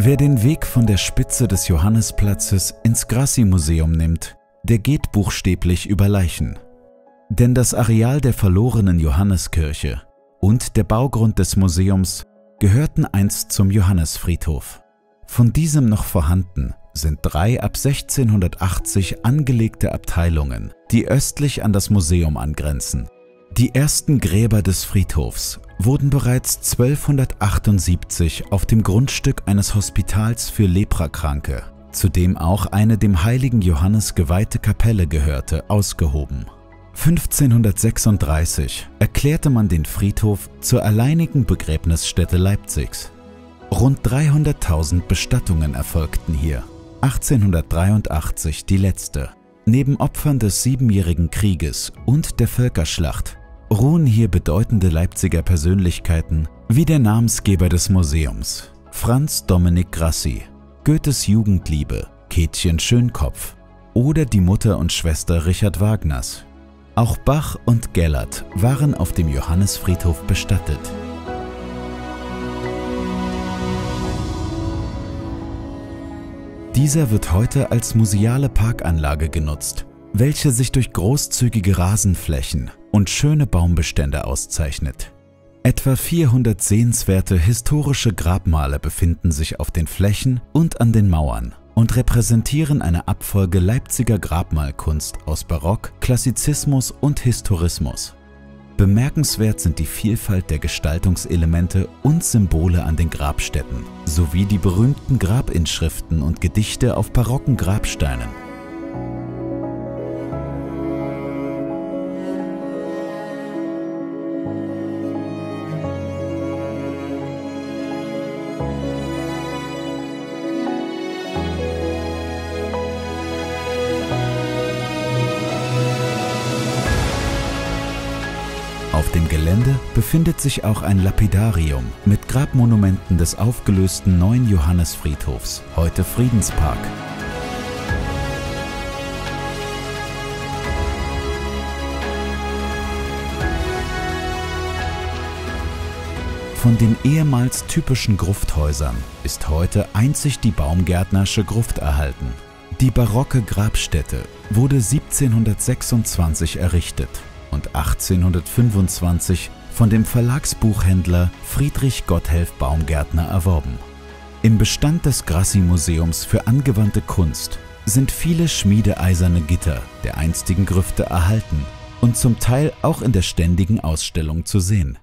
Wer den Weg von der Spitze des Johannisplatzes ins Grassi-Museum nimmt, der geht buchstäblich über Leichen. Denn das Areal der verlorenen Johanneskirche und der Baugrund des Museums gehörten einst zum Johannisfriedhof. Von diesem noch vorhanden sind 3 ab 1680 angelegte Abteilungen, die östlich an das Museum angrenzen. Die ersten Gräber des Friedhofs wurden bereits 1278 auf dem Grundstück eines Hospitals für Leprakranke, zu dem auch eine dem heiligen Johannes geweihte Kapelle gehörte, ausgehoben. 1536 erklärte man den Friedhof zur alleinigen Begräbnisstätte Leipzigs. Rund 300.000 Bestattungen erfolgten hier, 1883 die letzte. Neben Opfern des Siebenjährigen Krieges und der Völkerschlacht ruhen hier bedeutende Leipziger Persönlichkeiten wie der Namensgeber des Museums, Franz Dominik Grassi, Goethes Jugendliebe, Käthchen Schönkopf oder die Mutter und Schwester Richard Wagners. Auch Bach und Gellert waren auf dem Johannisfriedhof bestattet. Dieser wird heute als museale Parkanlage genutzt, welche sich durch großzügige Rasenflächen und schöne Baumbestände auszeichnet. Etwa 400 sehenswerte historische Grabmale befinden sich auf den Flächen und an den Mauern und repräsentieren eine Abfolge Leipziger Grabmalkunst aus Barock, Klassizismus und Historismus. Bemerkenswert sind die Vielfalt der Gestaltungselemente und Symbole an den Grabstätten, sowie die berühmten Grabinschriften und Gedichte auf barocken Grabsteinen. Auf dem Gelände befindet sich auch ein Lapidarium mit Grabmonumenten des aufgelösten neuen Johannisfriedhofs, heute Friedenspark. Von den ehemals typischen Grufthäusern ist heute einzig die Baumgärtnersche Gruft erhalten. Die barocke Grabstätte wurde 1726 errichtet und 1825 von dem Verlagsbuchhändler Friedrich Gotthelf Baumgärtner erworben. Im Bestand des Grassi-Museums für angewandte Kunst sind viele schmiedeeiserne Gitter der einstigen Grüfte erhalten und zum Teil auch in der ständigen Ausstellung zu sehen.